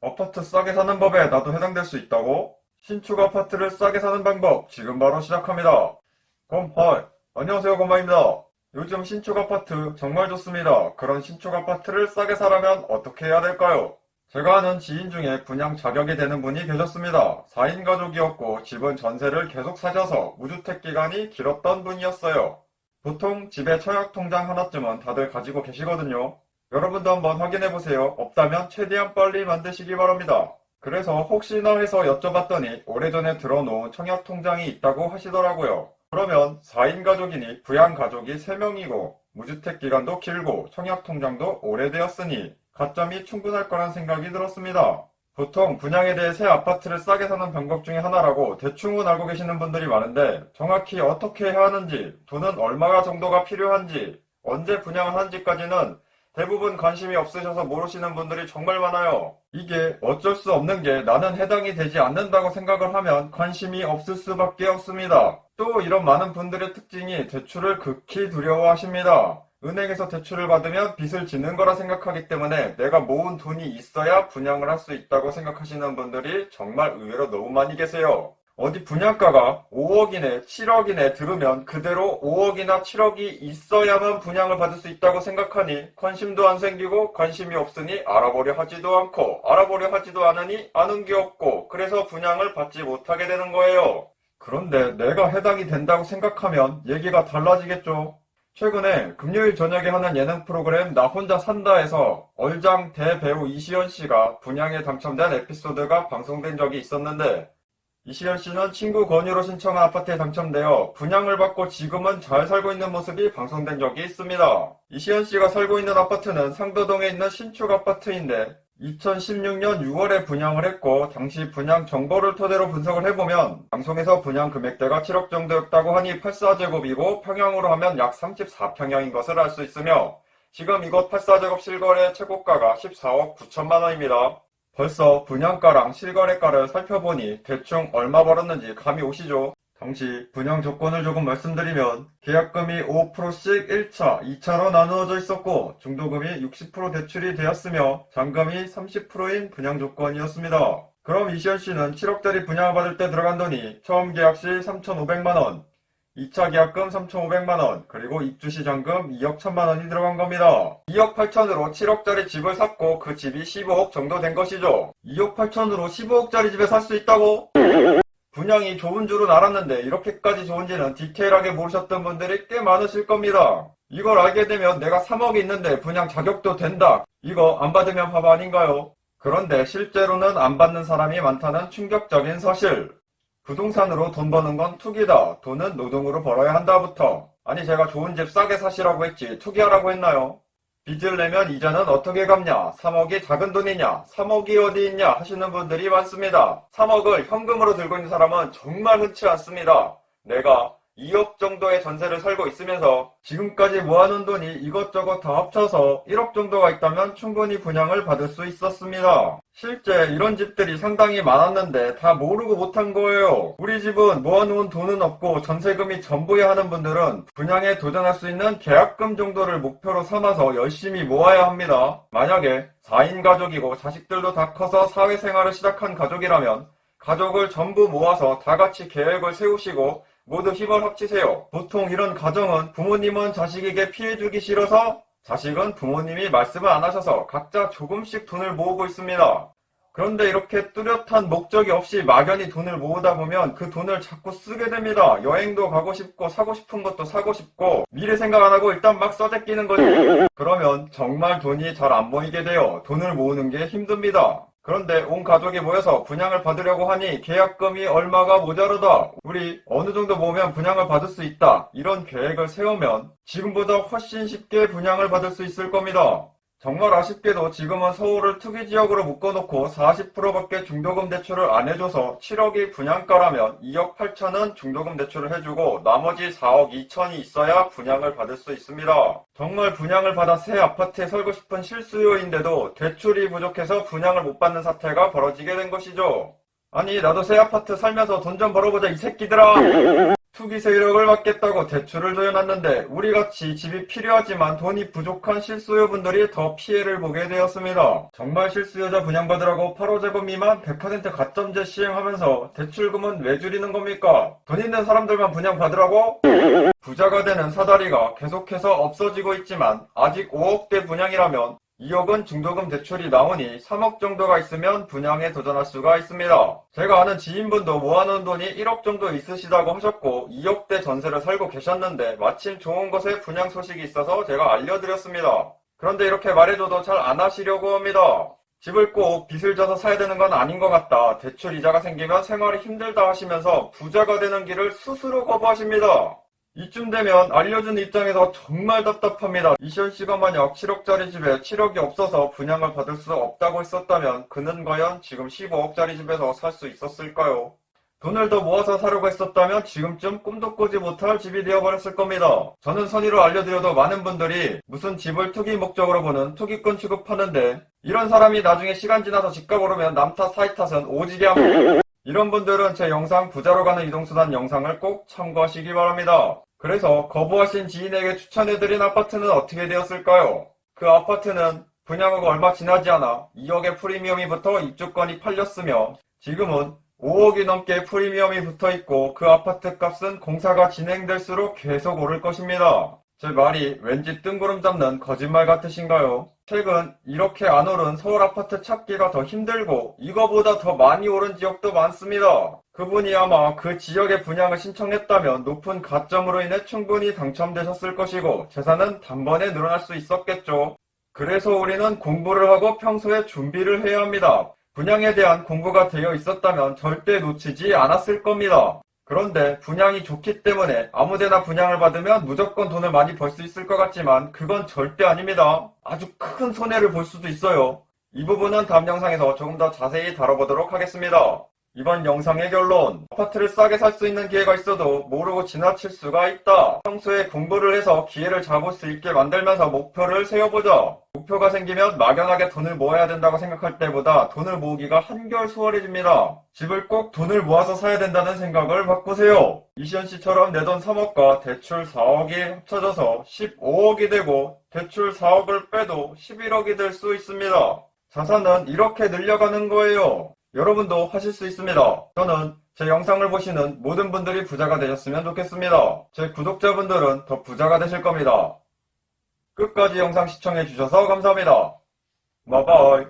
아파트 싸게 사는 법에 나도 해당될 수 있다고? 신축 아파트를 싸게 사는 방법 지금 바로 시작합니다. 안녕하세요, 건마입니다. 요즘 신축 아파트 정말 좋습니다. 그런 신축 아파트를 싸게 사려면 어떻게 해야 될까요? 제가 아는 지인 중에 분양 자격이 되는 분이 계셨습니다. 4인 가족이었고 집은 전세를 계속 사셔서 무주택 기간이 길었던 분이었어요. 보통 집에 청약통장 하나쯤은 다들 가지고 계시거든요. 여러분도 한번 확인해보세요. 없다면 최대한 빨리 만드시기 바랍니다. 그래서 혹시나 해서 여쭤봤더니 오래전에 들어놓은 청약통장이 있다고 하시더라고요. 그러면 4인 가족이니 부양 가족이 3명이고 무주택 기간도 길고 청약통장도 오래되었으니 가점이 충분할 거란 생각이 들었습니다. 보통 분양에 대해 새 아파트를 싸게 사는 방법 중에 하나라고 대충은 알고 계시는 분들이 많은데 정확히 어떻게 해야 하는지, 돈은 얼마 정도가 필요한지, 언제 분양을 하는지까지는 대부분 관심이 없으셔서 모르시는 분들이 정말 많아요. 이게 어쩔 수 없는 게 나는 해당이 되지 않는다고 생각을 하면 관심이 없을 수밖에 없습니다. 또 이런 많은 분들의 특징이 대출을 극히 두려워하십니다. 은행에서 대출을 받으면 빚을 짓는 거라 생각하기 때문에 내가 모은 돈이 있어야 분양을 할 수 있다고 생각하시는 분들이 정말 의외로 너무 많이 계세요. 어디 분양가가 5억이네, 7억이네 들으면 그대로 5억이나 7억이 있어야만 분양을 받을 수 있다고 생각하니 관심도 안 생기고 관심이 없으니 알아보려 하지도 않고 알아보려 하지도 않으니 아는 게 없고 그래서 분양을 받지 못하게 되는 거예요. 그런데 내가 해당이 된다고 생각하면 얘기가 달라지겠죠. 최근에 금요일 저녁에 하는 예능 프로그램 나 혼자 산다에서 얼짱 대배우 이시연 씨가 분양에 당첨된 에피소드가 방송된 적이 있었는데 이시연 씨는 친구 권유로 신청한 아파트에 당첨되어 분양을 받고 지금은 잘 살고 있는 모습이 방송된 적이 있습니다. 이시연 씨가 살고 있는 아파트는 상도동에 있는 신축 아파트인데 2016년 6월에 분양을 했고 당시 분양 정보를 토대로 분석을 해보면 방송에서 분양 금액대가 7억 정도였다고 하니 84제곱이고 평형으로 하면 약 34평형인 것을 알 수 있으며 지금 이곳 84제곱 실거래 최고가가 14억 9천만 원입니다. 벌써 분양가랑 실거래가를 살펴보니 대충 얼마 벌었는지 감이 오시죠? 당시 분양 조건을 조금 말씀드리면 계약금이 5%씩 1차, 2차로 나누어져 있었고 중도금이 60% 대출이 되었으며 잔금이 30%인 분양 조건이었습니다. 그럼 이시연 씨는 7억짜리 분양을 받을 때 들어간 돈이 처음 계약 시 3,500만원, 2차 계약금 3,500만원, 그리고 입주시 잔금 2억 1천만원이 들어간 겁니다. 2억 8천으로 7억짜리 집을 샀고 그 집이 15억 정도 된 것이죠. 2억 8천으로 15억짜리 집에 살 수 있다고? 분양이 좋은 줄은 알았는데 이렇게까지 좋은지는 디테일하게 모르셨던 분들이 꽤 많으실 겁니다. 이걸 알게 되면 내가 3억이 있는데 분양 자격도 된다. 이거 안 받으면 바보 아닌가요? 그런데 실제로는 안 받는 사람이 많다는 충격적인 사실. 부동산으로 돈 버는 건 투기다. 돈은 노동으로 벌어야 한다부터. 아니 제가 좋은 집 싸게 사시라고 했지 투기하라고 했나요? 빚을 내면 이자는 어떻게 갚냐? 3억이 작은 돈이냐? 3억이 어디 있냐? 하시는 분들이 많습니다. 3억을 현금으로 들고 있는 사람은 정말 흔치 않습니다. 내가 2억 정도의 전세를 살고 있으면서 지금까지 모아놓은 돈이 이것저것 다 합쳐서 1억 정도가 있다면 충분히 분양을 받을 수 있었습니다. 실제 이런 집들이 상당히 많았는데 다 모르고 못한 거예요. 우리 집은 모아놓은 돈은 없고 전세금이 전부야 하는 분들은 분양에 도전할 수 있는 계약금 정도를 목표로 삼아서 열심히 모아야 합니다. 만약에 4인 가족이고 자식들도 다 커서 사회생활을 시작한 가족이라면 가족을 전부 모아서 다 같이 계획을 세우시고 모두 힘을 합치세요. 보통 이런 가정은 부모님은 자식에게 피해주기 싫어서 자식은 부모님이 말씀을 안 하셔서 각자 조금씩 돈을 모으고 있습니다. 그런데 이렇게 뚜렷한 목적이 없이 막연히 돈을 모으다 보면 그 돈을 자꾸 쓰게 됩니다. 여행도 가고 싶고 사고 싶은 것도 사고 싶고 미래 생각 안 하고 일단 막 써대끼는 거죠. 그러면 정말 돈이 잘 안 모이게 돼요. 돈을 모으는 게 힘듭니다. 그런데 온 가족이 모여서 분양을 받으려고 하니 계약금이 얼마가 모자르다. 우리 어느 정도 모으면 분양을 받을 수 있다. 이런 계획을 세우면 지금보다 훨씬 쉽게 분양을 받을 수 있을 겁니다. 정말 아쉽게도 지금은 서울을 투기지역으로 묶어놓고 40%밖에 중도금 대출을 안 해줘서 7억이 분양가라면 2억 8천은 중도금 대출을 해주고 나머지 4억 2천이 있어야 분양을 받을 수 있습니다. 정말 분양을 받아 새 아파트에 살고 싶은 실수요인데도 대출이 부족해서 분양을 못 받는 사태가 벌어지게 된 것이죠. 아니, 나도 새 아파트 살면서 돈 좀 벌어보자, 이 새끼들아! 투기 세력을 막겠다고 대출을 조여놨는데 우리같이 집이 필요하지만 돈이 부족한 실수요분들이 더 피해를 보게 되었습니다. 정말 실수요자 분양받으라고 8호제곱 미만 100% 가점제 시행하면서 대출금은 왜 줄이는 겁니까? 돈 있는 사람들만 분양받으라고? 부자가 되는 사다리가 계속해서 없어지고 있지만 아직 5억대 분양이라면 2억은 중도금 대출이 나오니 3억 정도가 있으면 분양에 도전할 수가 있습니다. 제가 아는 지인분도 모아놓은 돈이 1억 정도 있으시다고 하셨고 2억대 전세를 살고 계셨는데 마침 좋은 곳에 분양 소식이 있어서 제가 알려드렸습니다. 그런데 이렇게 말해줘도 잘 안 하시려고 합니다. 집을 꼭 빚을 져서 사야 되는 건 아닌 것 같다. 대출 이자가 생기면 생활이 힘들다 하시면서 부자가 되는 길을 스스로 거부하십니다. 이쯤 되면 알려준 입장에서 정말 답답합니다. 이시연 씨가 만약 7억짜리 집에 7억이 없어서 분양을 받을 수 없다고 했었다면 그는 과연 지금 15억짜리 집에서 살 수 있었을까요? 돈을 더 모아서 사려고 했었다면 지금쯤 꿈도 꾸지 못할 집이 되어버렸을 겁니다. 저는 선의로 알려드려도 많은 분들이 무슨 집을 투기 목적으로 보는 투기꾼 취급하는데 이런 사람이 나중에 시간 지나서 집값 오르면 남 탓 사이 탓은 오지게 합니다. 이런 분들은 제 영상 부자로 가는 이동수단 영상을 꼭 참고하시기 바랍니다. 그래서 거부하신 지인에게 추천해드린 아파트는 어떻게 되었을까요? 그 아파트는 분양하고 얼마 지나지 않아 2억의 프리미엄이 붙어 입주권이 팔렸으며 지금은 5억이 넘게 프리미엄이 붙어있고 그 아파트 값은 공사가 진행될수록 계속 오를 것입니다. 제 말이 왠지 뜬구름 잡는 거짓말 같으신가요? 최근 이렇게 안 오른 서울 아파트 찾기가 더 힘들고 이거보다 더 많이 오른 지역도 많습니다. 그분이 아마 그 지역의 분양을 신청했다면 높은 가점으로 인해 충분히 당첨되셨을 것이고 재산은 단번에 늘어날 수 있었겠죠. 그래서 우리는 공부를 하고 평소에 준비를 해야 합니다. 분양에 대한 공부가 되어 있었다면 절대 놓치지 않았을 겁니다. 그런데 분양이 좋기 때문에 아무데나 분양을 받으면 무조건 돈을 많이 벌 수 있을 것 같지만 그건 절대 아닙니다. 아주 큰 손해를 볼 수도 있어요. 이 부분은 다음 영상에서 조금 더 자세히 다뤄보도록 하겠습니다. 이번 영상의 결론, 아파트를 싸게 살 수 있는 기회가 있어도 모르고 지나칠 수가 있다. 평소에 공부를 해서 기회를 잡을 수 있게 만들면서 목표를 세워보자. 목표가 생기면 막연하게 돈을 모아야 된다고 생각할 때보다 돈을 모으기가 한결 수월해집니다. 집을 꼭 돈을 모아서 사야 된다는 생각을 바꾸세요. 이시연 씨처럼 내 돈 3억과 대출 4억이 합쳐져서 15억이 되고 대출 4억을 빼도 11억이 될 수 있습니다. 자산은 이렇게 늘려가는 거예요. 여러분도 하실 수 있습니다. 저는 제 영상을 보시는 모든 분들이 부자가 되셨으면 좋겠습니다. 제 구독자분들은 더 부자가 되실 겁니다. 끝까지 영상 시청해주셔서 감사합니다. 바이바이.